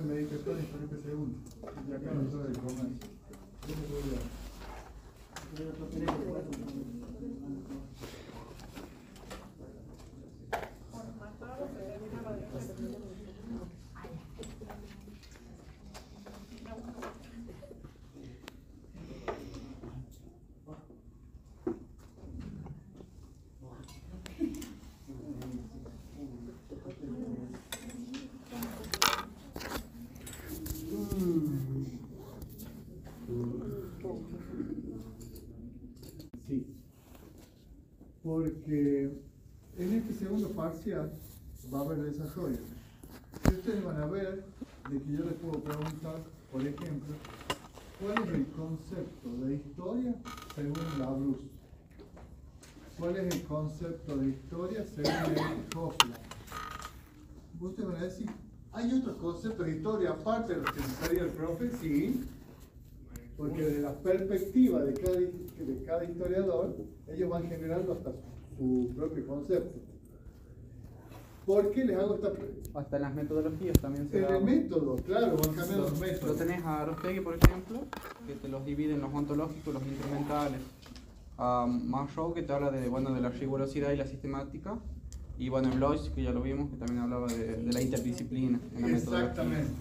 del Mediterráneo y Felipe II. Y acá no sabe de comercio. Sí, porque en este segundo parcial va a haber desarrollo. Y ustedes van a ver de que yo les puedo preguntar, por ejemplo, ¿cuál es el concepto de historia según Larousse? ¿Cuál es el concepto de historia según Eric Hofland? Ustedes van a decir, ¿hay otros conceptos de historia aparte de los que enseñaría el profe? Sí, porque desde la perspectiva de cada historiador, ellos van generando hasta su propio concepto. ¿Por qué les hago esta pregunta? Hasta en las metodologías también se En da. el método, claro, van cambiando los métodos. Lo tenés a Arostegui, por ejemplo, que te los divide en los ontológicos y los instrumentales. A Marshall, que te habla de, bueno, de la rigurosidad y la sistemática. Y bueno, en Blois, que ya lo vimos, que también hablaba de la interdisciplina en la metodología. Exactamente.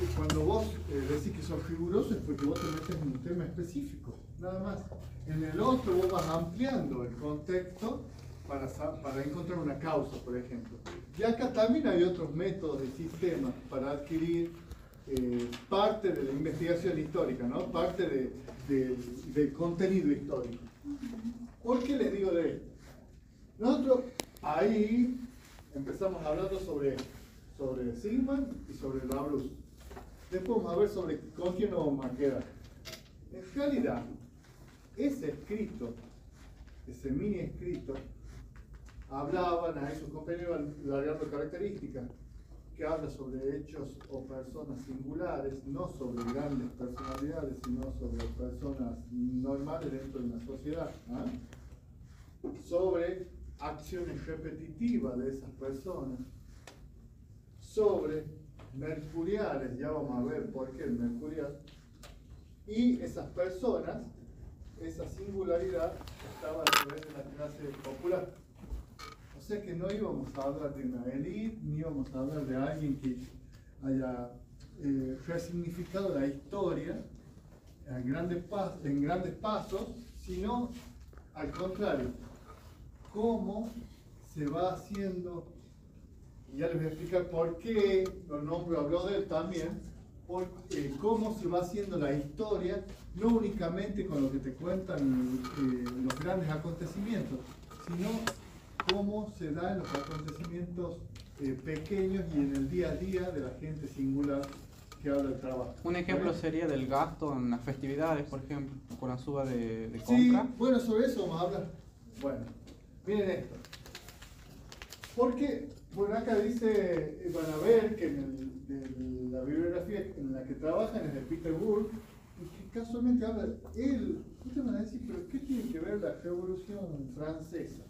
Y cuando vos decís que sos riguroso es porque vos te metes en un tema específico, nada más. En el otro vos vas ampliando el contexto para encontrar una causa, por ejemplo. Y acá también hay otros métodos de sistemas para adquirir parte de la investigación histórica, ¿no? Parte del contenido histórico. ¿Por qué les digo de esto? Nosotros ahí empezamos hablando sobre Sigmund y sobre Larousse. Después vamos a ver con quién nos vamos a quedar. En realidad, ese escrito, ese mini escrito, hablaban ahí sus compañeros largando características, que habla sobre hechos o personas singulares, no sobre grandes personalidades, sino sobre personas normales dentro de una sociedad, ¿eh? Sobre acciones repetitivas de esas personas, sobre mercuriales, ya vamos a ver por qué el mercurial, y esas personas, esa singularidad estaba a través de la clase popular. O sea que no íbamos a hablar de una élite, ni íbamos a hablar de alguien que haya resignificado la historia en grandes pasos, sino al contrario, cómo se va haciendo. Y ya les voy a explicar por qué lo nombro a Brodel también, cómo se va haciendo la historia, no únicamente con lo que te cuentan los grandes acontecimientos, sino cómo se dan los acontecimientos pequeños y en el día a día de la gente singular que habla del trabajo. Un ejemplo sería del gasto en las festividades, por ejemplo, con la suba de compra. Sí, bueno, sobre eso vamos a hablar. Bueno, miren esto. Porque, bueno, acá dice, van a ver que en la bibliografía en la que trabajan es de Peter Burke, y que casualmente habla, ustedes van a decir, pero ¿qué tiene que ver la Revolución Francesa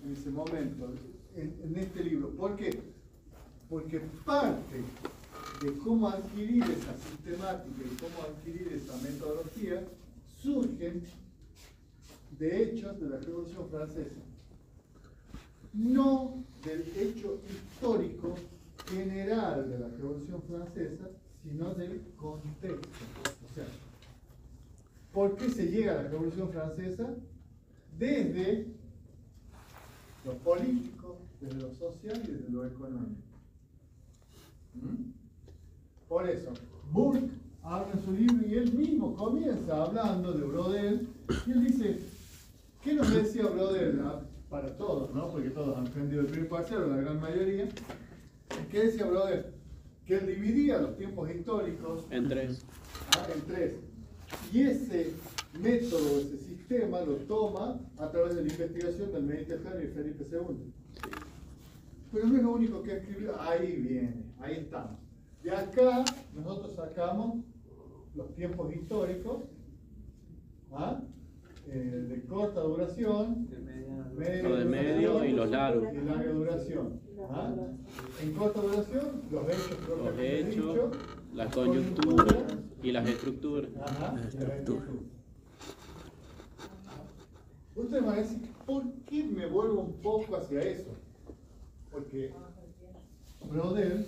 en ese momento, en este libro? ¿Por qué? Porque parte de cómo adquirir esa sistemática y cómo adquirir esa metodología surgen de hechos de la Revolución Francesa. No del hecho histórico general de la Revolución Francesa, sino del contexto. O sea, ¿por qué se llega a la Revolución Francesa? Desde lo político, desde lo social y desde lo económico. Por eso, Burke habla en su libro y él mismo comienza hablando de Brodel, y él dice, ¿qué nos decía Brodel? Para todos, ¿no? Porque todos han aprendido el primer parcial, la gran mayoría. ¿Qué decía Brodel? Que él dividía los tiempos históricos en tres. En tres. Y ese método, ese sistema, lo toma a través de la investigación del Mediterráneo y Felipe II. Pero no es lo único que escribió. Ahí viene, ahí estamos. De acá nosotros sacamos los tiempos históricos, ¿ah? de corta duración, Lo de medio y los largos. y larga duración. ¿Ah? En corta duración, los hechos Los propiamente hechos, dichos, las las coyunturas y las estructuras. Ajá, Las estructuras. Ustedes van a decir, ¿por qué me vuelvo un poco hacia eso? Porque Brodel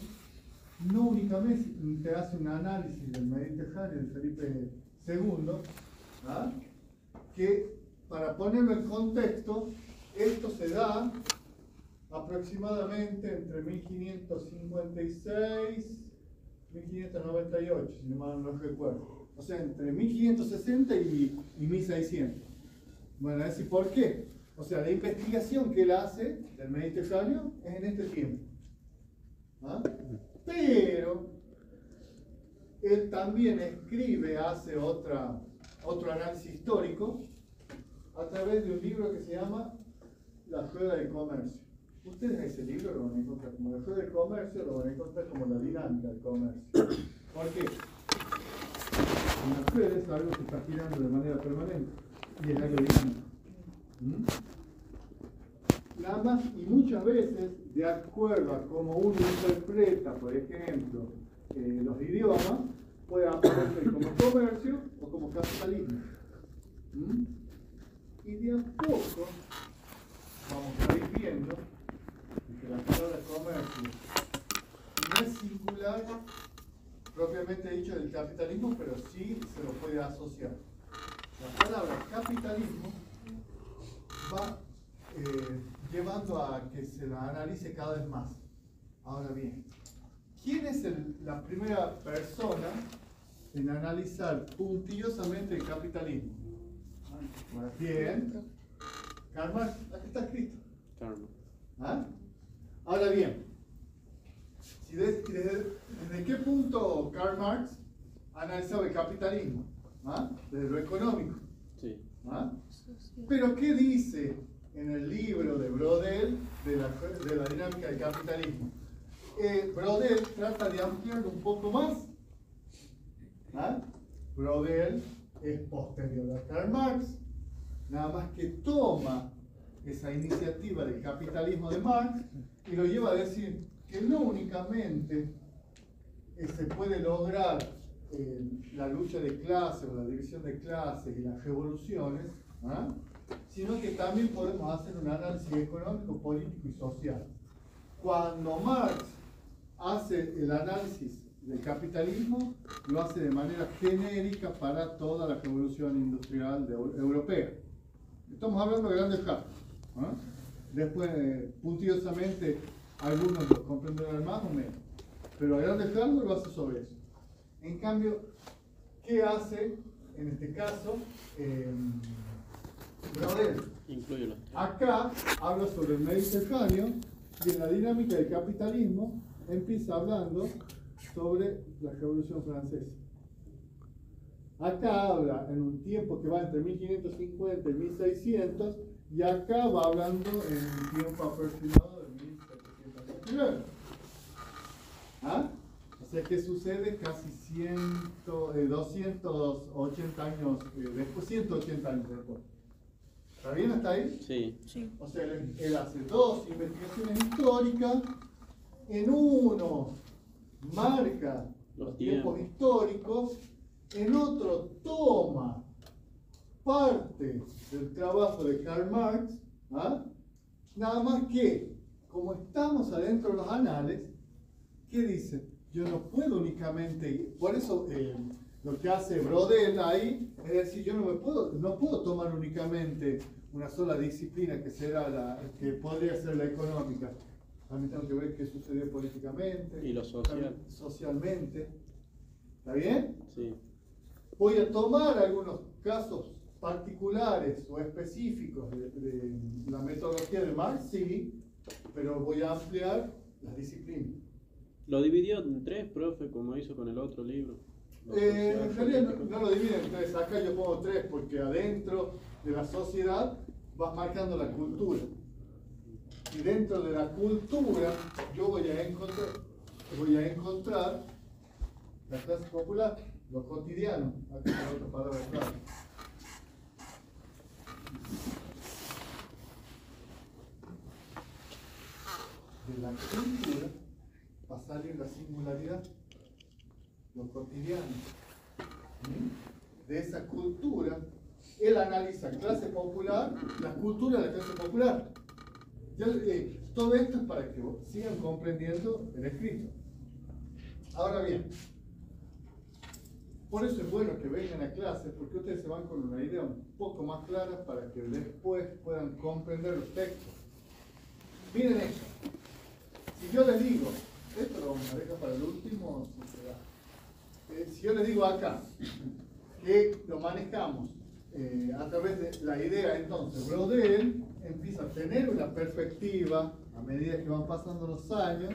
no únicamente hace un análisis del Mediterráneo de Felipe II, ¿ah? Que para ponerlo en contexto, esto se da aproximadamente entre 1556 y 1598, si no mal no recuerdo. O sea, entre 1560 y 1600. Bueno, a decir, ¿por qué? O sea, la investigación que él hace del Mediterráneo es en este tiempo. ¿Ah? Pero él también escribe, hace otro análisis histórico a través de un libro que se llama La Rueda del Comercio. Ustedes ese libro lo van a encontrar como La Rueda del Comercio, lo van a encontrar como La Dinámica del Comercio. ¿Por qué? La rueda es algo que está girando de manera permanente y es algo dinámico. Nada más y muchas veces, de acuerdo a cómo uno interpreta, por ejemplo, los idiomas, puede aparecer como comercio o como capitalismo. Y de a poco vamos a ir viendo que la palabra comercio no es singular propiamente dicho del capitalismo, pero sí se lo puede asociar. La palabra capitalismo va llevando a que se la analice cada vez más. Ahora bien, ¿quién es la primera persona en analizar puntillosamente el capitalismo? Bien, Karl Marx, aquí está escrito. ¿Ah? Ahora bien, ¿desde qué punto Karl Marx analizaba el capitalismo? ¿Ah? Desde lo económico. Sí. ¿Ah? Pero ¿qué dice en el libro de Brodel de la dinámica del capitalismo? Brodel trata de ampliarlo un poco más. ¿Ah? Brodel es posterior a Karl Marx, nada más que toma esa iniciativa del capitalismo de Marx y lo lleva a decir que no únicamente se puede lograr la lucha de clases o la división de clases y las revoluciones, ¿ah? Sino que también podemos hacer un análisis económico, político y social. Cuando Marx hace el análisis del capitalismo, lo hace de manera genérica para toda la revolución industrial europea. Estamos hablando de grandes rasgos. ¿Ah? Después, puntiosamente, algunos lo comprenderán más o menos, pero a grandes rasgos lo hace sobre eso. En cambio, ¿qué hace en este caso Brodel? Inclúyelo. Acá habla sobre el Mediterráneo y en la dinámica del capitalismo empieza hablando sobre la Revolución Francesa. Acá habla en un tiempo que va entre 1550 y 1600 y acá va hablando en un tiempo aproximado de 1729. ¿Ah? O sea que sucede casi 280 años después, 180 años después. ¿Está bien hasta ahí? Sí. O sea, él hace dos investigaciones históricas, en uno marca los tiempos históricos, en otro toma parte del trabajo de Karl Marx, ¿ah? Nada más que, como estamos adentro de los anales, ¿qué dice? Yo no puedo únicamente, por eso lo que hace Brodel ahí, es decir, yo no puedo tomar únicamente una sola disciplina que será que podría ser la económica. También tengo que ver qué sucedió políticamente Y lo social. socialmente. ¿Está bien? Sí. Voy a tomar algunos casos particulares o específicos de la metodología de Marx, sí, pero voy a ampliar las disciplinas. ¿Lo dividió en tres, profe, como hizo con el otro libro? En realidad no lo dividen en tres, acá yo pongo tres porque adentro de la sociedad vas marcando la cultura. Y dentro de la cultura yo voy a encontrar la clase popular, lo cotidiano, acá está otra palabra clave. cultura, va a salir la singularidad, lo cotidiano. De esa cultura, él analiza clase popular, la cultura de la clase popular. Todo esto es para que sigan comprendiendo el escrito. Ahora bien, por eso es bueno que vengan a clase, porque ustedes se van con una idea un poco más clara para que después puedan comprender los textos. Miren esto. Si yo les digo, esto lo vamos a dejar para el último, si yo les digo acá que lo manejamos a través de la idea, entonces Braudel empieza a tener una perspectiva a medida que van pasando los años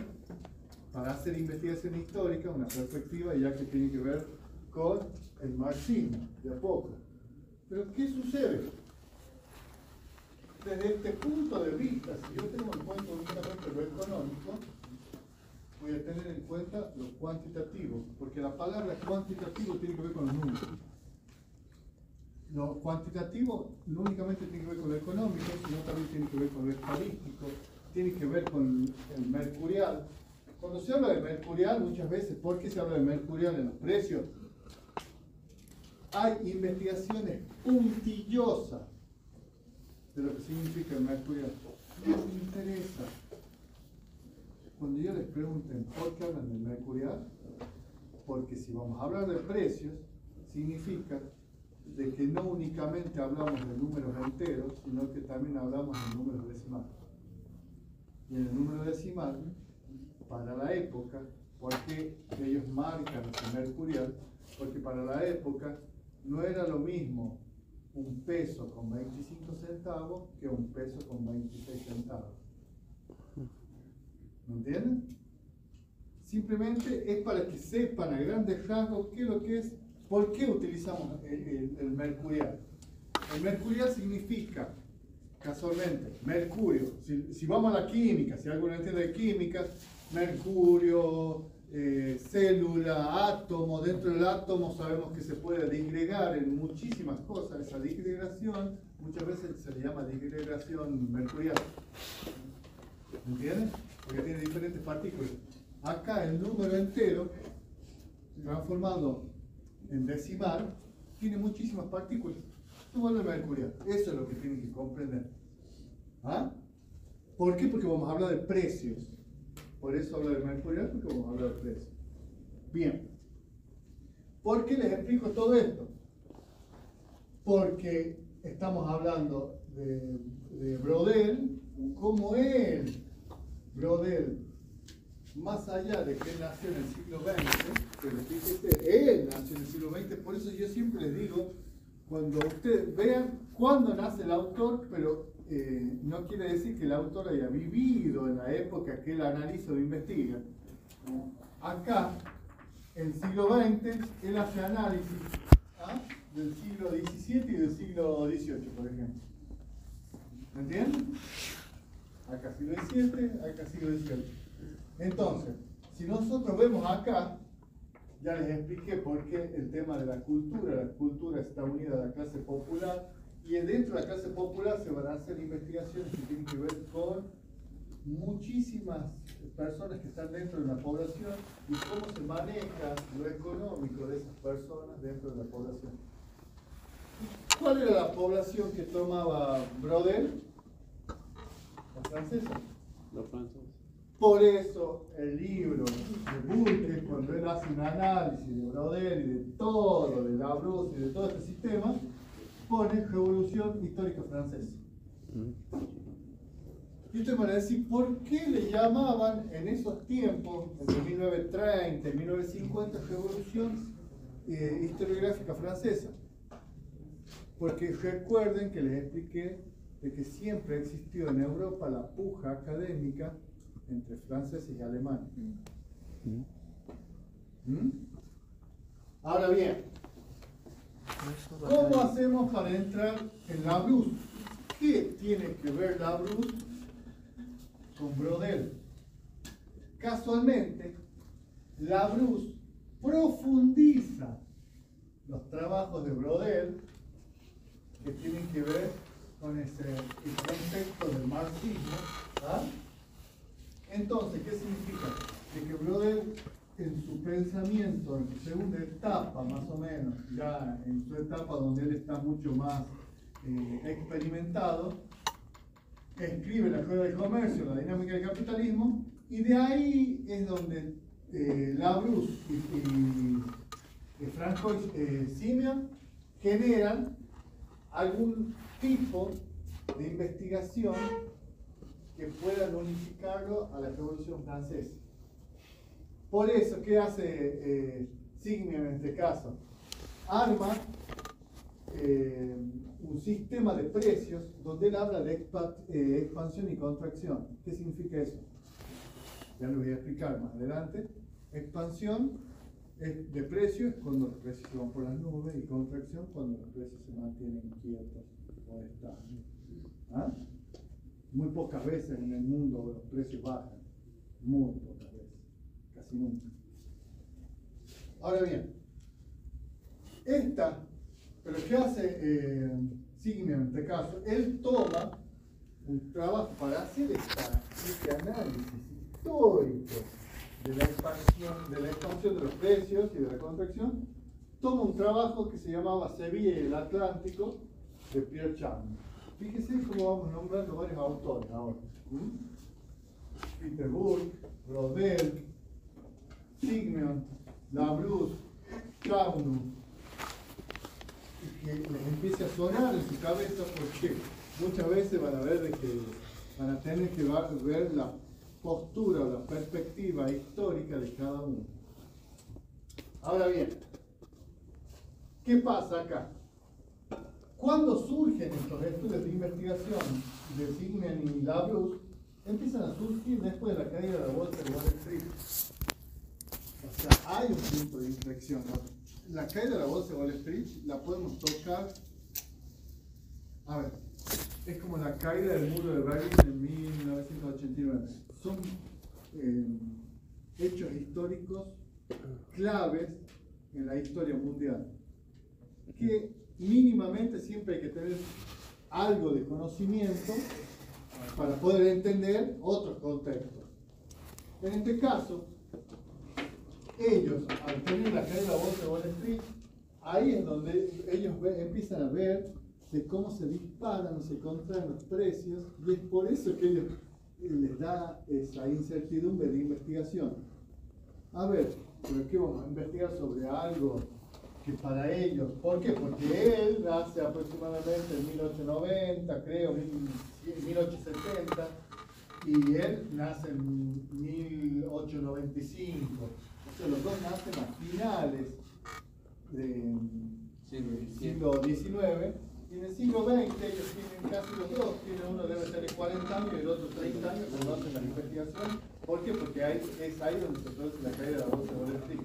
para hacer investigación histórica, una perspectiva ya que tiene que ver con el marxismo, de a poco. Pero ¿qué sucede? Desde este punto de vista, si yo tengo en cuenta únicamente lo económico, voy a tener en cuenta lo cuantitativo, porque la palabra cuantitativo tiene que ver con los números. Lo cuantitativo no únicamente tiene que ver con lo económico, sino también tiene que ver con lo estadístico, tiene que ver con el mercurial. Cuando se habla de mercurial, muchas veces, ¿por qué se habla de mercurial en los precios? Hay investigaciones puntillosas de lo que significa el mercurial. No me interesa. Cuando yo les pregunten por qué hablan del mercurial, porque si vamos a hablar de precios, significa de que no únicamente hablamos de números enteros, sino que también hablamos de números decimales. Y en el número decimal, para la época, ¿por qué ellos marcan ese mercurial? Porque para la época no era lo mismo un peso con 25 centavos que un peso con 26 centavos. ¿Me entienden? Simplemente es para que sepan a grandes rasgos qué es lo que es, por qué utilizamos el mercurial. El mercurial significa, casualmente, mercurio. Si vamos a la química, si alguno entiende de química, mercurio, célula, átomo, dentro del átomo sabemos que se puede disgregar en muchísimas cosas. Esa disgregación muchas veces se le llama disgregación mercurial. ¿Entienden? Porque tiene diferentes partículas. Acá el número entero, transformado en decimal, tiene muchísimas partículas. Esto vuelve el mercurial. Eso es lo que tienen que comprender. ¿Ah? ¿Por qué? Porque vamos a hablar de precios. Por eso hablo del mercurial, porque vamos a hablar de precios. Bien. ¿Por qué les explico todo esto? Porque estamos hablando de Braudel, como él, Braudel, más allá de que él nació en el siglo XX, pero fíjese, él nació en el siglo XX, por eso yo siempre les digo, cuando ustedes vean cuándo nace el autor, pero no quiere decir que el autor haya vivido en la época que él analiza o investiga. Acá, en el siglo XX, él hace análisis del siglo XVII y del siglo XVIII, por ejemplo. ¿Me entienden? Acá siglo XVII, acá siglo XVIII. Entonces, si nosotros vemos acá, ya les expliqué por qué el tema de la cultura está unida a la clase popular, y dentro de la clase popular se van a hacer investigaciones que tienen que ver con muchísimas personas que están dentro de la población y cómo se maneja lo económico de esas personas dentro de la población. ¿Cuál era la población que tomaba Braudel? La francesa. Los franceses. Por eso el libro de Bulke, cuando él hace un análisis de Braudel y de todo, de Labrousse y de todo este sistema, pone Revolución Histórica Francesa. Y ustedes van a decir, ¿por qué le llamaban en esos tiempos, entre 1930 y 1950, Revolución Historiográfica Francesa? Porque recuerden que les expliqué de que siempre existió en Europa la puja académica entre franceses y alemanes. Ahora bien, ¿cómo hacemos para entrar en Labrousse? ¿Qué tiene que ver Labrousse con Braudel? Casualmente, Labrousse profundiza los trabajos de Braudel que tienen que ver con el contexto del marxismo, Entonces, ¿qué significa? De que Brodel, en su pensamiento, en su segunda etapa más o menos, ya en su etapa donde él está mucho más experimentado, escribe la Escuela del Comercio, la dinámica del capitalismo, y de ahí es donde Labrousse y Francois Simeon generan algún tipo de investigación que puedan unificarlo a la Revolución Francesa. Por eso, ¿qué hace Simeon en este caso? Arma un sistema de precios donde él habla de expansión y contracción. ¿Qué significa eso? Ya lo voy a explicar más adelante. Expansión de precios cuando los precios se van por las nubes, y contracción cuando los precios se mantienen quietos o estables. ¿Ah? Muy pocas veces en el mundo los precios bajan, muy pocas veces, casi nunca. Ahora bien, pero ¿qué hace Simeon en este caso? Él toma un trabajo para hacer este análisis histórico de la expansión de los precios y de la contracción. Toma un trabajo que se llamaba Sevilla y el Atlántico, de Pierre Chang'e. Fíjese cómo vamos nombrando varios autores ahora. Peter Burke, Brodel, Simeon, Labrousse, Chang'e, y que les empiece a sonar en su cabeza, porque muchas veces van a tener que ver la postura o la perspectiva histórica de cada uno. Ahora bien, ¿qué pasa acá? Cuando surgen estos estudios de investigación de Simeon y Labrousse, empiezan a surgir después de la caída de la bolsa de Wall Street. O sea, hay un punto de inflexión, ¿no? La caída de la bolsa de Wall Street la podemos tocar, a ver, es como la caída del muro de Berlín en 1989. Son hechos históricos claves en la historia mundial, que mínimamente siempre hay que tener algo de conocimiento para poder entender otros contextos. En este caso, ellos, al tener la caída de la bolsa de Wall Street, ahí es donde ellos empiezan a ver de cómo se disparan o se contraen los precios, y es por eso que ellos les da esa incertidumbre de investigación. A ver, ¿pero qué vamos a investigar sobre algo que para ellos? ¿Por qué? Porque él nace aproximadamente en 1890, creo, 1870, y él nace en 1895. O sea, los dos nacen a finales del siglo XIX, y en el siglo XX ellos tienen casi los dos, uno debe tener 40 años y el otro 30 años cuando hacen la investigación. ¿Por qué? Porque es ahí donde se produce la caída de la bolsa de Wall Street.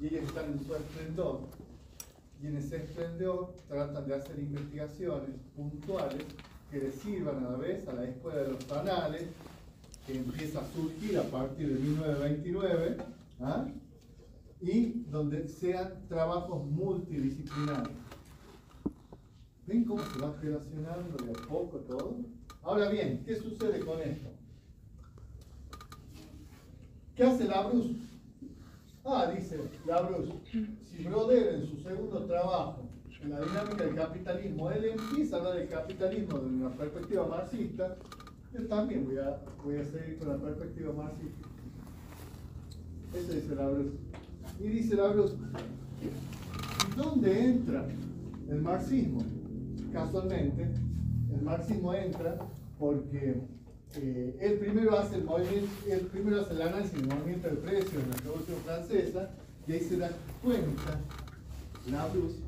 Y ellos están en su esplendor, y en ese esplendor tratan de hacer investigaciones puntuales que les sirvan a la vez a la escuela de los anales, que empieza a surgir a partir de 1929, ¿ah? Y donde sean trabajos multidisciplinarios. ¿Ven cómo se va relacionando de a poco todo? Ahora bien, ¿qué sucede con esto? ¿Qué hace Labrousse? Dice Labrousse, si Brodel en su segundo trabajo, en la dinámica del capitalismo, él empieza a hablar del capitalismo desde una perspectiva marxista, yo también voy a seguir con la perspectiva marxista. Eso dice Labrousse. Y dice Labrousse, ¿y dónde entra el marxismo? Casualmente, el marxismo entra porque él primero hace el análisis del movimiento de precios en la Revolución Francesa, y ahí se da cuenta Labrousse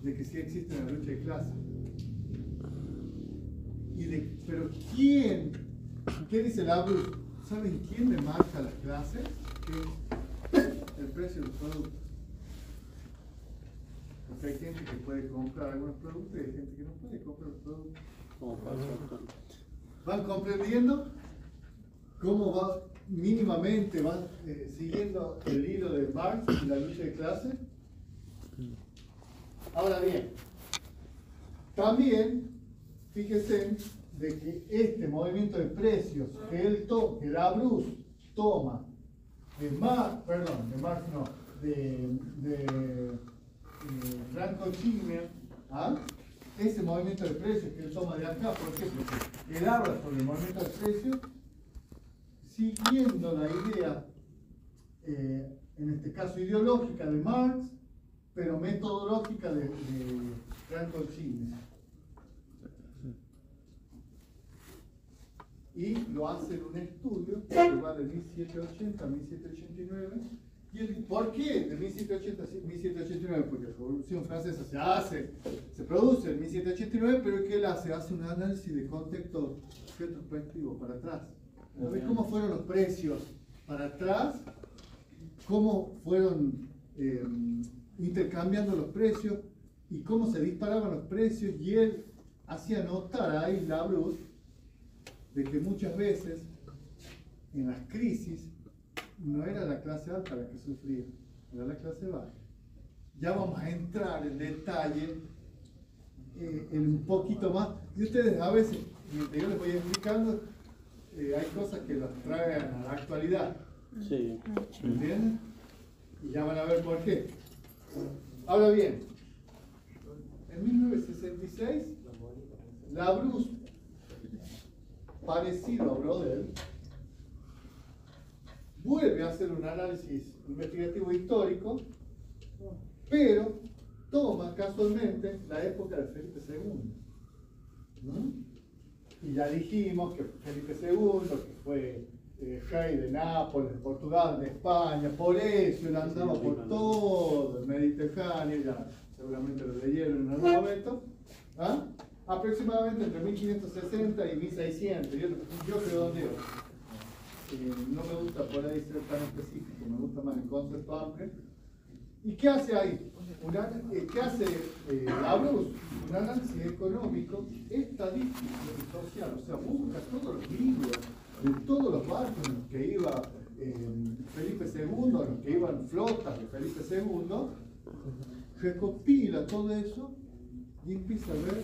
de que sí existe una lucha de clases. Pero ¿qué dice Labrousse? ¿Saben quién le marca las clases? Que el precio de los productos. Porque hay gente que puede comprar algunos productos y hay gente que no puede comprar los productos. ¿Van comprendiendo cómo mínimamente van siguiendo el hilo de Marx y la lucha de clases? Ahora bien, también, fíjense de que este movimiento de precios que Larousse toma de Marx, no, de Franco Chimia, ¿ah? Ese movimiento de precios que él toma de acá, ¿por qué? Porque él habla sobre el movimiento de precios siguiendo la idea, en este caso ideológica de Marx, pero metodológica de Franco Chimia. Y lo hace en un estudio que va de 1780 a 1789. ¿Por qué de 1780 a 1789? Porque la Revolución Francesa se produce en 1789, pero ¿qué él hace? Hace un análisis de contexto retrospectivo para atrás. A ver cómo fueron los precios para atrás, cómo fueron intercambiando los precios y cómo se disparaban los precios, y él hacía notar ahí Larousse de que muchas veces en las crisis no era la clase alta la que sufría, era la clase baja. Ya vamos a entrar en detalle en un poquito más, y ustedes a veces, mientras yo les voy explicando, hay cosas que las traen a la actualidad. Sí. ¿Entienden? Y ya van a ver por qué. Ahora bien, en 1966, Larousse, parecido a Brodel, vuelve a hacer un análisis investigativo histórico, pero toma casualmente la época de Felipe II. Y ya dijimos que Felipe II, que fue rey de Nápoles, de Portugal, de España, por eso él andaba por todo el Mediterráneo, ya seguramente lo leyeron en algún momento, ¿ah? Aproximadamente entre 1560 y 1600, yo redondeo. No me gusta por ahí ser tan específico, me gusta más el concepto amplio. ¿Y qué hace ahí? ¿Qué hace Larousse? Un análisis económico, estadístico y social, o sea, busca todos los libros de todos los barcos en los que iba Felipe II, en los que iban flotas de Felipe II, recopila todo eso y empieza a ver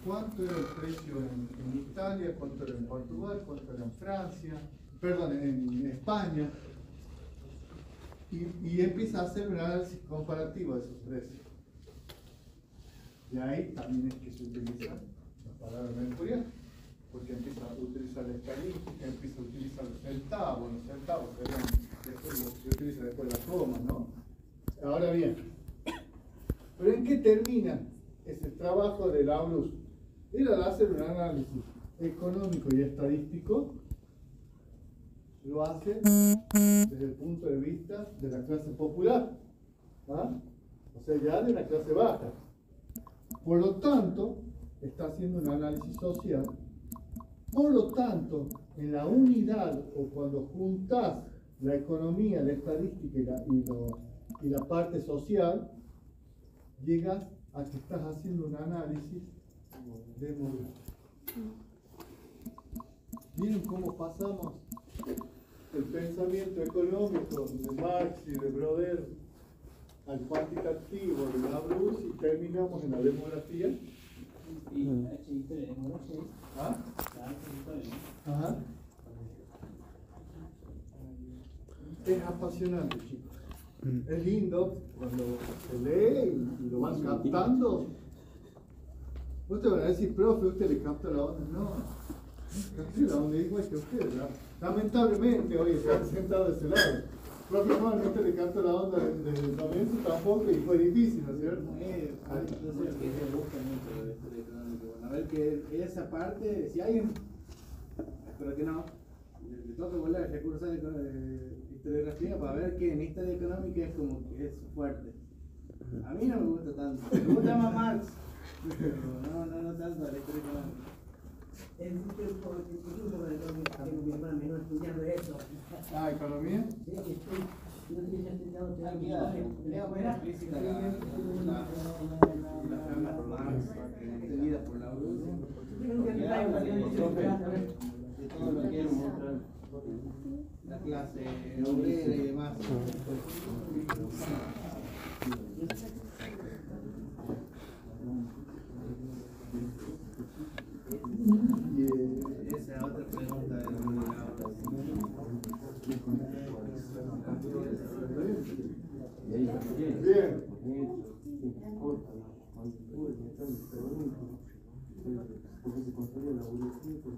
cuánto era el precio en Italia, cuánto era en Portugal, cuánto era en Francia, perdón, en España, y empieza a hacer un análisis comparativo de esos precios. Y ahí también es que se utiliza la palabra mercurial, porque empieza a utilizar la estadística, empieza a utilizar los centavos se utiliza después la coma, ¿no? Ahora bien, ¿pero en qué termina ese trabajo de Larousse? Él, al hacer un análisis económico y estadístico, lo hace desde el punto de vista de la clase popular, ¿ah? O sea, ya de la clase baja. Por lo tanto, está haciendo un análisis social. Por lo tanto, en la unidad, o cuando juntas la economía, la estadística y la parte social, llegas a que estás haciendo un análisis demográfico. Miren cómo pasamos el pensamiento económico de Marx y de Brodel al cuantitativo de Larousse y terminamos en la demografía. ¿Ah? Ajá. Es apasionante, chicos. Es lindo cuando se lee y lo van captando. Usted va a decir, profe, usted le capta la onda. No, capté la onda igual que usted, ¿no? Lamentablemente hoy están sentados de ese lado. Probablemente le capto la onda desde el comienzo tampoco y fue difícil, ¿no es cierto? No sé qué se busca mucho de estudio económico. Bueno, a ver que esa parte, si alguien, espero que no, le toca volar el recurso de historiografía para ver que en historia económica es como que es fuerte. A mí no me gusta tanto, me gusta más Marx, pero no tanto la historia económica. Es un poco de tengo mi hermana menor estudiando eso. Ah, ¿economía? Sí, no tiene sentido Explícita las formas por Marx, entendidas por Larousse, que habla de todo lo que es la clase obrera y demás. Y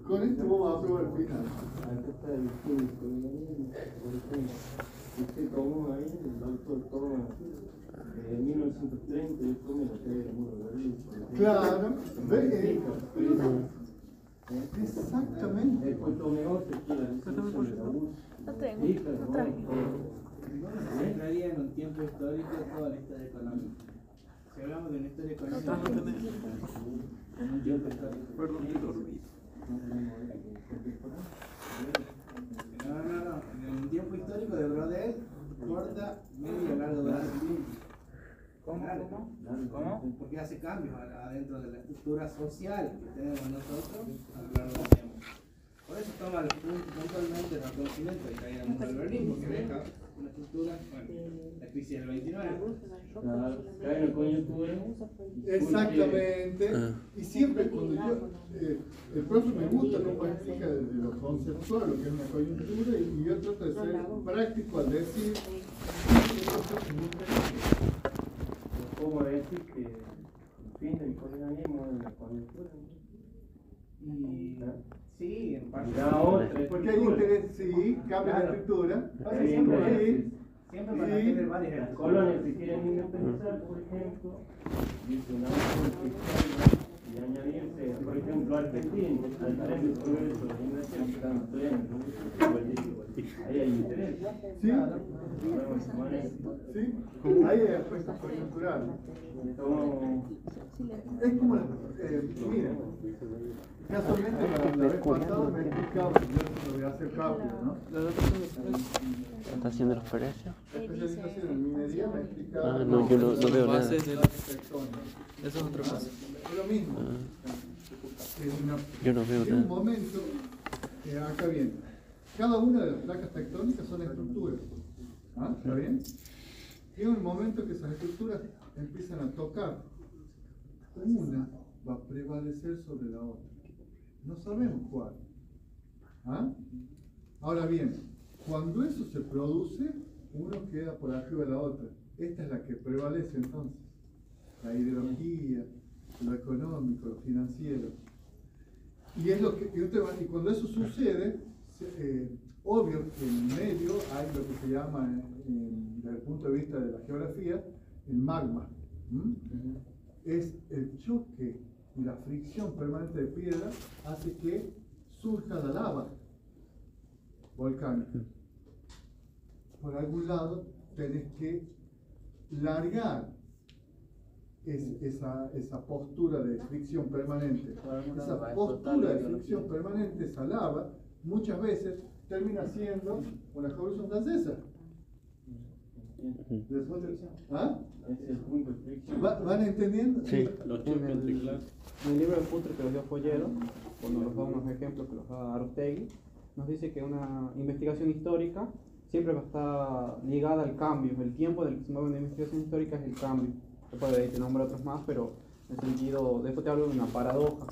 Con esto vos vas a probar el final. Acá está el químico, por ejemplo. Usted tomó ahí, el doctor toma de 1930 y después me lo trae el muro de Berlín. Claro, ve, exactamente. Después tomé otro, que la licencia de la URSS. Se entraría en un tiempo histórico toda la historia económica. Si hablamos de una historia económica, en un tiempo histórico. No. En un tiempo histórico de Brodel, corta, medio, largo plazo. ¿Cómo? Porque hace cambios adentro de la estructura social que tenemos nosotros a lo largo del tiempo. Por eso toma puntualmente el reconocimiento de caída del muro de Berlín, porque deja una estructura, la crisis del 29. Claro, cae en la coyuntura. Exactamente. Y siempre cuando yo, el profe me gusta cómo explica desde lo conceptual lo que es una coyuntura y yo trato de ser práctico al decir ¿Cómo decir que el fin del colonialismo es la coyuntura? Sí, en parte. porque hay interés, sí, cambia la estructura. Siempre van a tener varias Las colonias se quieren independizar, por ejemplo, dice una orden y añadirse, por ejemplo, Argentina, al tren del progreso de la inversión que están estudiando, ahí hay interés. Sí, sí, ahí hay aspectos coyunturales. Es como, mira, casualmente la vez pasada me explicaba, yo lo voy a hacer rápido, ¿no? ¿Está haciendo los precios? La especialización en minería me explicaba. No, yo no veo nada. Bases de la- Eso es otra cosa. Es lo mismo. Yo no veo En un nada. momento, acá viene, cada una de las placas tectónicas son estructuras. ¿Ah? ¿Está bien? Y en un momento que esas estructuras empiezan a tocar, una va a prevalecer sobre la otra. No sabemos cuál. ¿Ah? Ahora bien, cuando eso se produce, uno queda por arriba de la otra. Esta es la que prevalece entonces. La ideología, lo económico, lo financiero. Y es lo que, y cuando eso sucede, obvio que en medio hay lo que se llama, desde el punto de vista de la geografía, el magma. Es el choque y la fricción permanente de piedra hace que surja la lava volcánica. Por algún lado tenés que largar esa postura de fricción permanente. Esa postura de fricción permanente, esa lava, muchas veces termina siendo una corrosión gaseosa. ¿Ah? Ese es el punto de fricción. ¿Van entendiendo? Sí. Los choques entre clases. En el libro de Futre que los dio Follero, cuando nos da unos ejemplos que los da Arostegui, nos dice que una investigación histórica siempre va a estar ligada al cambio. El tiempo en el que se mueve una investigación histórica es el cambio. Después de ahí te nombro otros más, pero en el sentido, después te hablo de una paradoja,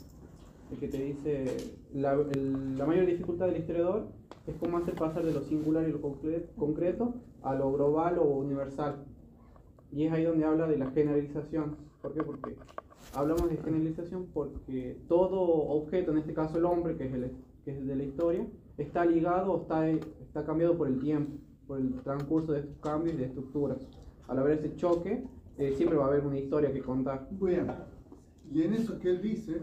el que te dice la mayor dificultad del historiador es cómo hacer pasar de lo singular y lo concreto a lo global o universal. Y es ahí donde habla de la generalización. ¿Por qué? Porque hablamos de generalización porque todo objeto, en este caso el hombre, que es el de la historia, está ligado o está cambiado por el tiempo, por el transcurso de estos cambios y de estructuras. Al haber ese choque, siempre va a haber una historia que contar. Bien, y en eso que él dice,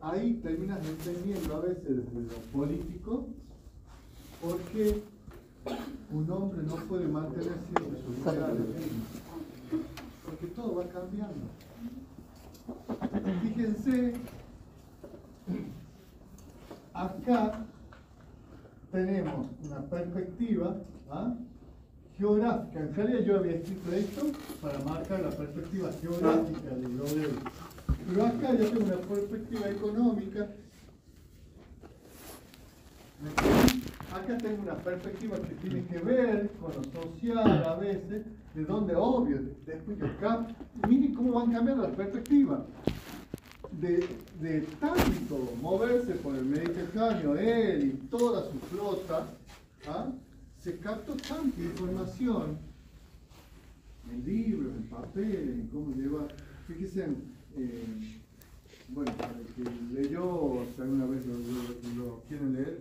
ahí terminas entendiendo a veces desde lo político por qué un hombre no puede mantener siempre sus ideales, porque todo va cambiando. Fíjense, acá tenemos una perspectiva geográfica. En realidad yo había escrito esto para marcar la perspectiva geográfica de Brodel. Pero acá yo tengo una perspectiva económica. Acá tengo una perspectiva que tiene que ver con lo social a veces, de donde obvio, después que acá, miren cómo van cambiando las perspectivas. De tanto moverse por el Mediterráneo, él y toda su flota, se captó tanta información en libros, en papel, en cómo llevar. Fíjense, bueno, para el que leyó, o sea, alguna vez lo quieren leer,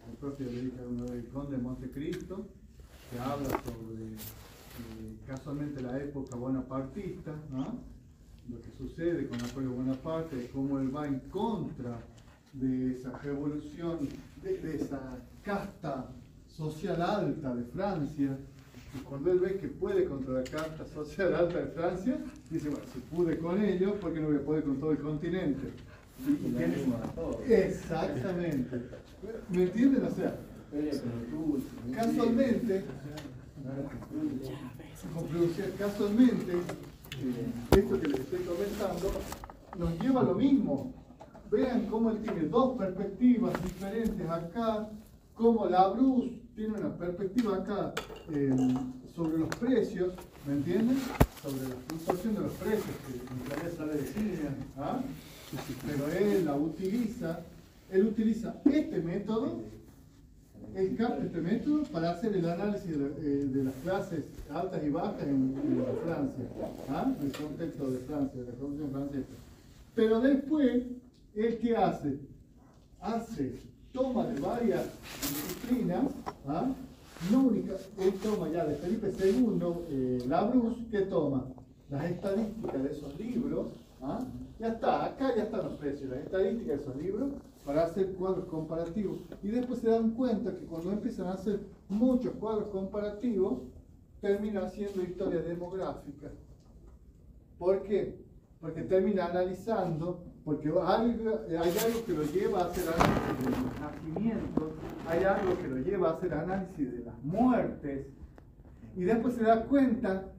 el propio le dije alguna vez, el Conde de Montecristo, que habla sobre casualmente la época bonapartista, ¿no? Lo que sucede con Napoleón Bonaparte, de cómo él va en contra de esa revolución, de esa casta social alta de Francia. Y cuando él ve que puede contra la casta social alta de Francia, dice, bueno, si pude con ellos, ¿por qué no voy a poder con todo el continente? Y tiene... Exactamente. ¿Me entienden? O sea, casualmente, esto que les estoy comentando nos lleva a lo mismo. Vean cómo él tiene dos perspectivas diferentes acá, como Labrousse tiene una perspectiva acá sobre los precios, ¿me entienden? Sobre la fluctuación de los precios, que en realidad sale de China, ¿ah? Pero él utiliza este método, él capta este método para hacer el análisis de las clases altas y bajas en Francia, ¿ah? En el contexto de Francia, de la Revolución Francesa. Pero después, ¿él qué hace? Toma de varias disciplinas, ¿ah? No única, él toma ya de Felipe II, Labrousse, ¿qué toma? Las estadísticas de esos libros, ¿ah? Ya está, acá ya están los precios, las estadísticas de esos libros, para hacer cuadros comparativos. Y después se dan cuenta que cuando empiezan a hacer muchos cuadros comparativos, termina haciendo historia demográfica. ¿Por qué? Porque termina analizando, porque hay algo que lo lleva a hacer análisis de los nacimientos, hay algo que lo lleva a hacer análisis de las muertes, y después se da cuenta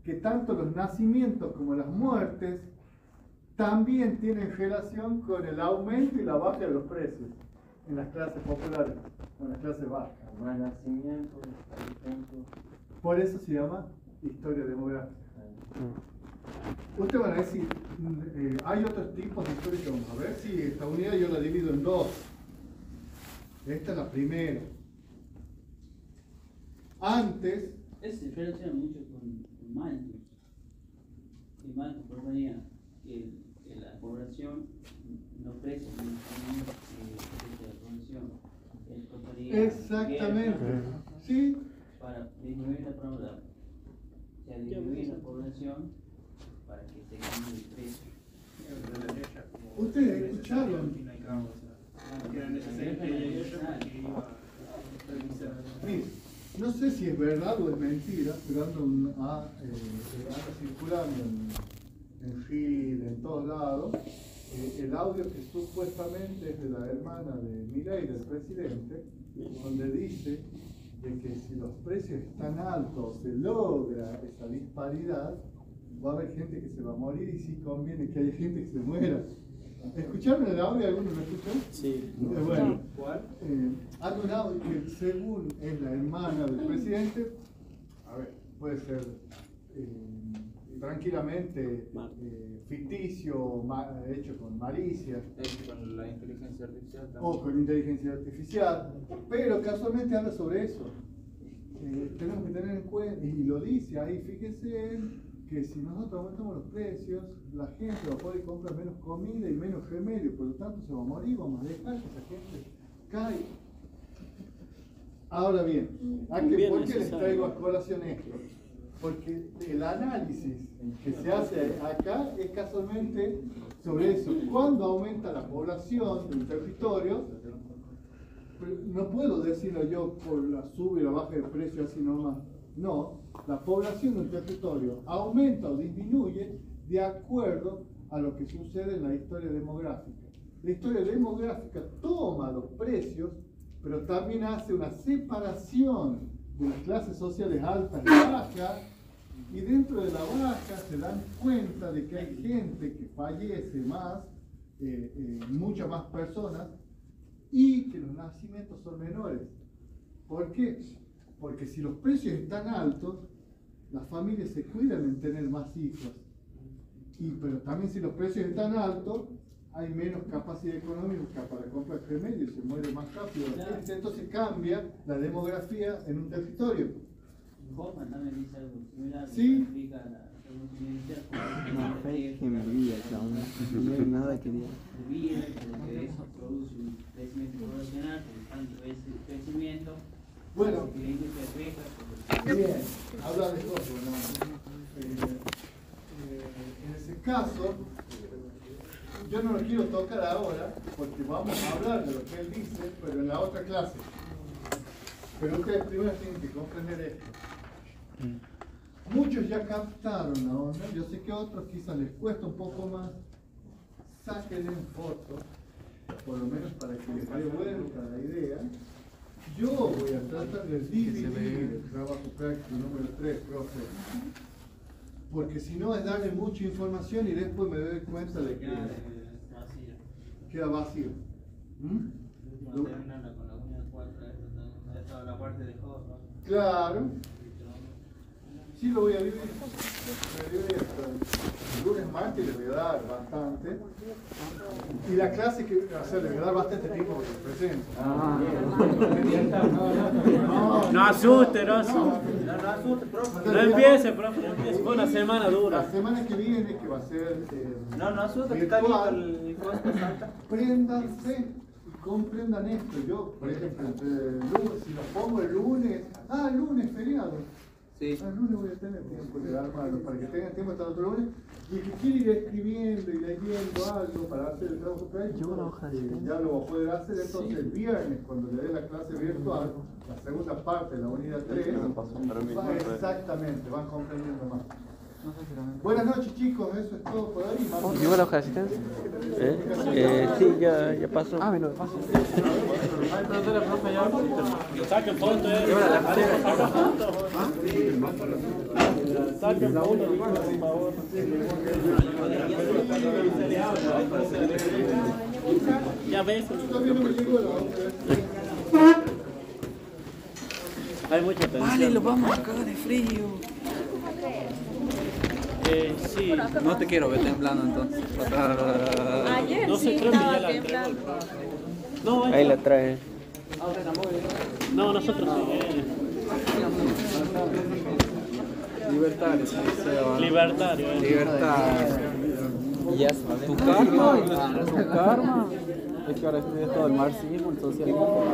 que tanto los nacimientos como las muertes también tienen relación con el aumento y la baja de los precios en las clases populares, en las clases bajas. Más nacimiento, fallecimiento. Por eso se llama historia demográfica. Ustedes van a decir, hay otros tipos de historia que vamos a ver. Sí, esta unidad yo la divido en dos. Esta es la primera. Antes... Se relaciona mucho con Malthus. Y Malthus proponía que la población no crece en la población. Él proponía exactamente. Sí. Para disminuir la población. O sea, disminuir la población para que se cambie el precio. Ustedes escucharon. Miren, no sé si es verdad o es mentira, pero anda circulando en Chile, en todos lados, el audio que supuestamente es de la hermana de Milei, del presidente, donde dice de que si los precios están altos, se logra esa disparidad, va a haber gente que se va a morir y sí conviene que haya gente que se muera. ¿Escucharon el audio? ¿Alguno lo escuchó? Sí. Bueno, hay un audio que según es la hermana del presidente, a ver, puede ser tranquilamente ficticio, hecho con malicia. Con la inteligencia artificial también. O con inteligencia artificial, pero casualmente habla sobre eso. Tenemos que tener en cuenta, y lo dice ahí, fíjense, que si nosotros aumentamos los precios, la gente va a poder comprar menos comida y menos remedio, por lo tanto se va a morir, vamos a dejar que esa gente caiga. Ahora bien, ¿por qué les traigo a colación esto? Porque el análisis que se hace acá es casualmente sobre eso. Cuando aumenta la población de un territorio, no puedo decirlo yo por la sube y la baja de precio así nomás. No, la población de un territorio aumenta o disminuye de acuerdo a lo que sucede en la historia demográfica. La historia demográfica toma los precios, pero también hace una separación de las clases sociales altas y bajas, y dentro de la baja se dan cuenta de que hay gente que fallece más, muchas más personas, y que los nacimientos son menores. ¿Por qué? Porque si los precios están altos, las familias se cuidan en tener más hijos. Pero también si los precios están altos, hay menos capacidad económica para comprar remedios, se muere más rápido la gente, entonces cambia la demografía en un territorio. Hoffman también dice algo similar. Sí. Explica la revolución inicial. Una fe que me envía, cabrón. No hay nada que diga. vida, porque eso produce un crecimiento poblacional, por tanto ese crecimiento Bueno, se tiene que refleja. bien, habla de todo, ¿no? En ese caso, yo no lo quiero tocar ahora, porque vamos a hablar de lo que él dice, pero en la otra clase. Pero ustedes primero tienen que comprender esto. Muchos ya captaron la onda, yo sé que a otros quizás les cuesta un poco más. Sáquenle en foto, por lo menos para que les dé vuelta la idea. Yo voy a tratar de dividir el trabajo práctico número 3, profe. Porque si no es darle mucha información y después me doy cuenta de que queda vacío. Claro. Sí, lo voy a dividir. El lunes, martes les voy a dar bastante. Y la clase que le voy a dar bastante tiempo porque presento. No asuste, no asuste, profe. No empiece, profe, no empiece. Fue una semana dura. La semana que viene, que va a ser No asuste, que está listo el costo salta. préndanse y comprendan esto. Yo, por ejemplo, si lo pongo el lunes, lunes feriado. Sí. El lunes voy a tener tiempo de armarlo para que tengan tiempo hasta el otro lunes. Y el que quiere ir escribiendo y leyendo algo para hacer el trabajo práctico, ya lo va a poder hacer. Entonces el viernes, cuando le dé la clase virtual, la segunda parte de la unidad 3, exactamente, van comprendiendo más. Buenas noches, chicos, eso es todo por ahí. ¿Llegó la hoja de asistencia? Sí, ya pasó. Pero paso. Saquen foto, Saquen foto, por favor. Ya ves. Hay mucha tensión. Vale, lo vamos a cagar de frío. Sí. No te quiero ver temblando entonces. Ayer No sí sé, creo que estaba ya la entregó. temblando. No, Ahí la trae. no, nosotros sí. Libertarios, Libertario, Libertad. Tu karma es que ahora estudias todo el marxismo, el socialismo.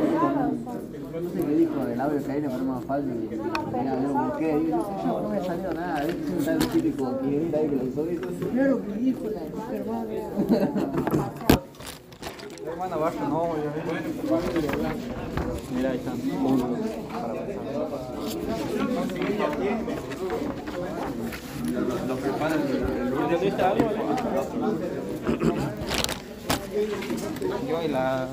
No sé qué dijo del audio que hay, le ponemos falta y mira, yo qué, y yo no me ha salido nada, es un tal típico que ahí que lo hizo, y claro que dijo la mujer, madre. Hermana Baja, no, mira, ahí están. Los preparan el ¿entendiste algo? yo y la.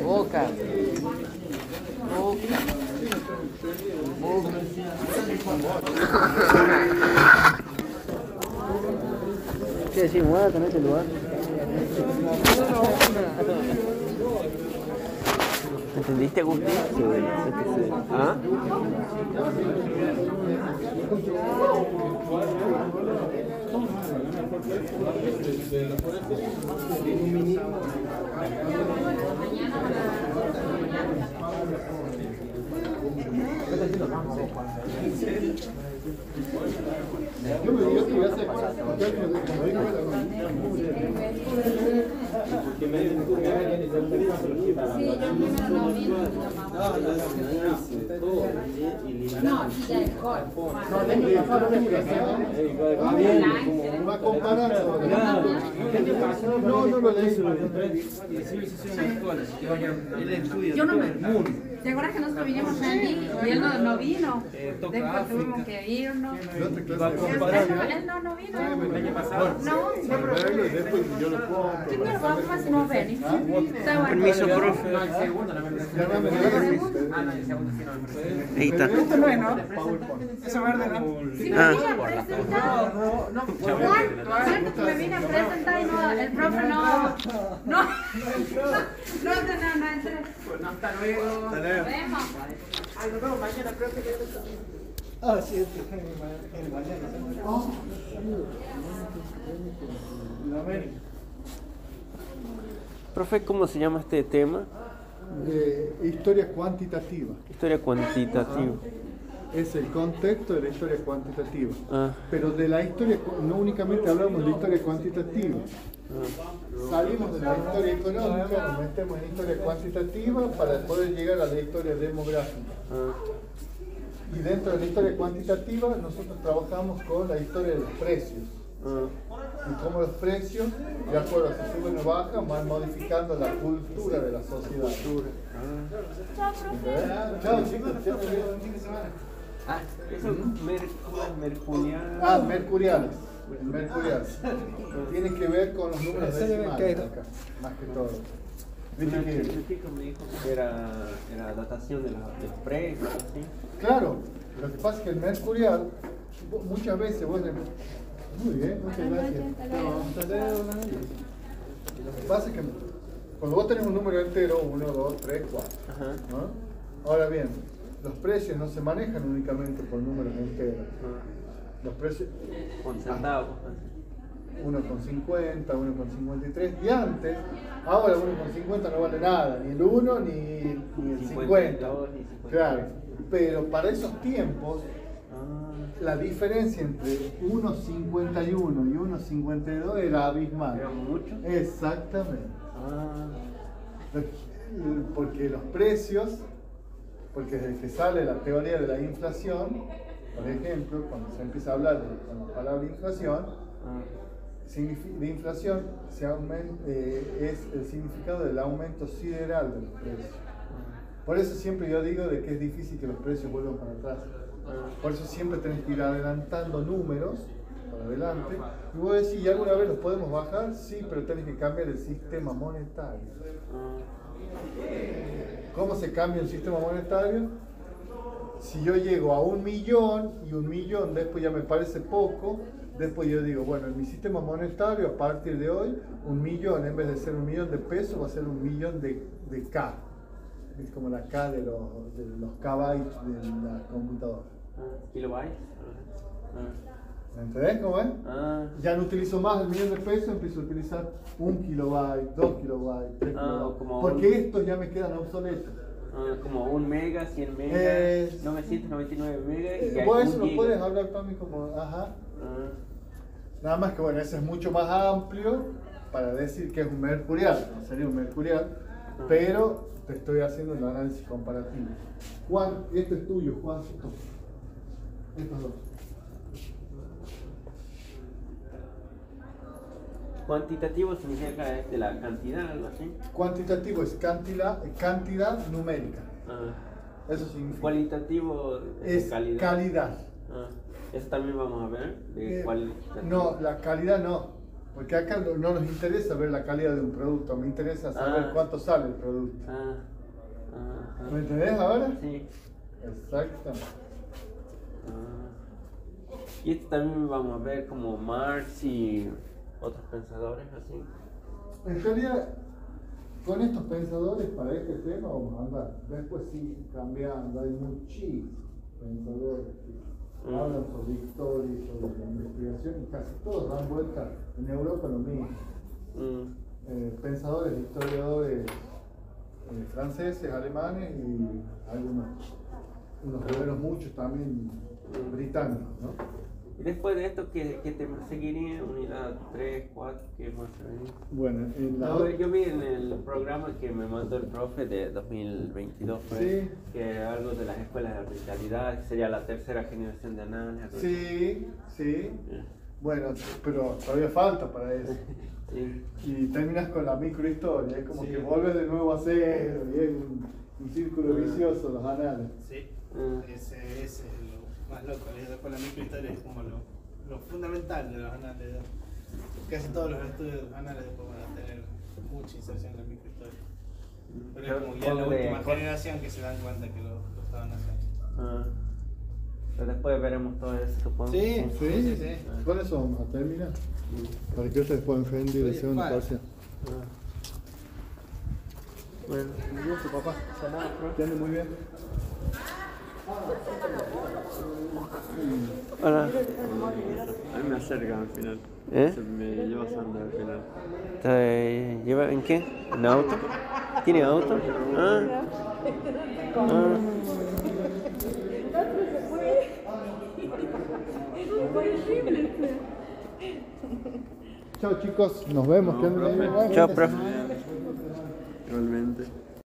Boca. ¿Qué decís? Muévete en este lugar. ¿Entendiste, Agustín? Sí, ¿ah? Yo me digo que voy a hacer va comparando. No lo leí. Yo no me. ¿Te acuerdas que nosotros vinimos allí y él no vino? Después tuvimos que irnos. Él no vino. No, Después yo lo compro. ¿qué mierda vamos a hacer si no ven? Permiso, profe. Ahí está. Esto no es, ¿no? Eso verde, ¿no? Si me vine a presentar. ¿Cuánto me vine a presentar y no, el profe no entré. Bueno, hasta luego. Nos vemos. Ay, nos vemos mañana, creo que Ah, sí, mañana. Profe, ¿cómo se llama este tema? Historia cuantitativa. Historia cuantitativa. Es el contexto de la historia cuantitativa. Ah. Pero de la historia, no únicamente hablamos de la historia cuantitativa. Salimos de la historia económica, nos metemos en historia cuantitativa para poder llegar a la historia demográfica. Y dentro de la historia cuantitativa nosotros trabajamos con la historia de los precios. Y cómo los precios, de acuerdo a si suben o bajan, van modificando la cultura de la sociedad. Chao, chicos. Ah, eso es mercurial. Ah, mercuriales. Mercuriales. Tiene que ver con los números decimales acá, más que todo. ¿Viste que? El chico me dijo que era datación de los precios, ¿sí? Claro, lo que pasa es que el mercurial, muchas veces vos muy bien, muchas gracias. Lo que pasa es que cuando vos tenés un número entero, 1, 2, 3, 4, ¿no? Ahora bien, los precios no se manejan únicamente por números enteros. Los precios con centavos. 1,50, 1,53 y ahora 1,50 no vale nada, ni el 1 ni el 50. Claro, pero para esos tiempos la diferencia entre 1,51 y 1,52 era abismal. ¿Era mucho? Exactamente. Porque los precios, porque desde que sale la teoría de la inflación, por ejemplo, cuando se empieza a hablar de la palabra inflación, de inflación es el significado del aumento sideral de los precios. Por eso siempre yo digo de que es difícil que los precios vuelvan para atrás. Por eso siempre tenés que ir adelantando números para adelante. Y vos decís, ¿y alguna vez los podemos bajar? Sí, pero tenés que cambiar el sistema monetario. ¿Cómo se cambia el sistema monetario? Si yo llego a 1 millón y 1 millón después ya me parece poco, después yo digo, bueno, en mi sistema monetario a partir de hoy, 1 millón en vez de ser 1 millón de pesos va a ser 1 millón de K. Es como la K de los kbytes de la computadora. ¿Kilobytes? ¿Me entendés cómo es? Ya no utilizo más el millón de pesos, empiezo a utilizar 1 kilobyte, 2 kilobytes, 3 kilobytes. Porque estos ya me quedan obsoletos. Como 1 mega, 100 megas, 999 megas. Vos eso lo puedes hablar para mí como, Nada más que bueno, ese es mucho más amplio para decir que es un mercurial, no sería un mercurial, pero te estoy haciendo el análisis comparativo. Juan, este es tuyo, Juan, estos dos. Cuantitativo significa de la cantidad, algo así. Cuantitativo es cantidad numérica. Eso significa. Cualitativo es calidad. Eso también vamos a ver. No, la calidad no. Porque acá no nos interesa ver la calidad de un producto, me interesa saber cuánto sale el producto. ¿Me entendés ahora? Sí. Exactamente. Y esto también vamos a ver como Marx y otros pensadores así. En realidad, con estos pensadores para este tema vamos a andar. Después sí, cambiando, hay muchísimos pensadores que hablan sobre historia, sobre la investigación y casi todos dan vuelta en Europa lo mismo. Pensadores, historiadores franceses, alemanes y unos muchos también británicos, ¿no? Y después de esto, ¿qué tema seguiría? Unidad 3, 4, ¿qué más se venía? Bueno, yo vi en el programa que me mandó el profe de 2022, sí, que algo de las escuelas de arbitrariedad, que sería la tercera generación de análisis. Sí, sí. Bueno, pero todavía falta para eso. Sí. Y terminas con la microhistoria, es como que vuelves de nuevo a cero, y es un círculo vicioso los análisis. Sí, ese es lo más loco, después la microhistoria es como lo fundamental de los análisis. Casi todos los estudios de los análisis van a tener mucha inserción en la microhistoria. Pero es como ya la última generación que se dan cuenta que lo estaban haciendo. Pero después veremos todo eso, supongo. Sí. Con eso vamos a terminar. Para que ustedes puedan rendir el segundo parcial. Bueno, un gusto, papá. Que ande muy bien. Hola. A mí me acerca al final. ¿Eh? Me llevas a andar al final. ¿Te lleva en qué? ¿En auto? ¿Tiene auto? Ah. Ah. Chao chicos, nos vemos. Chao, profe. Igualmente.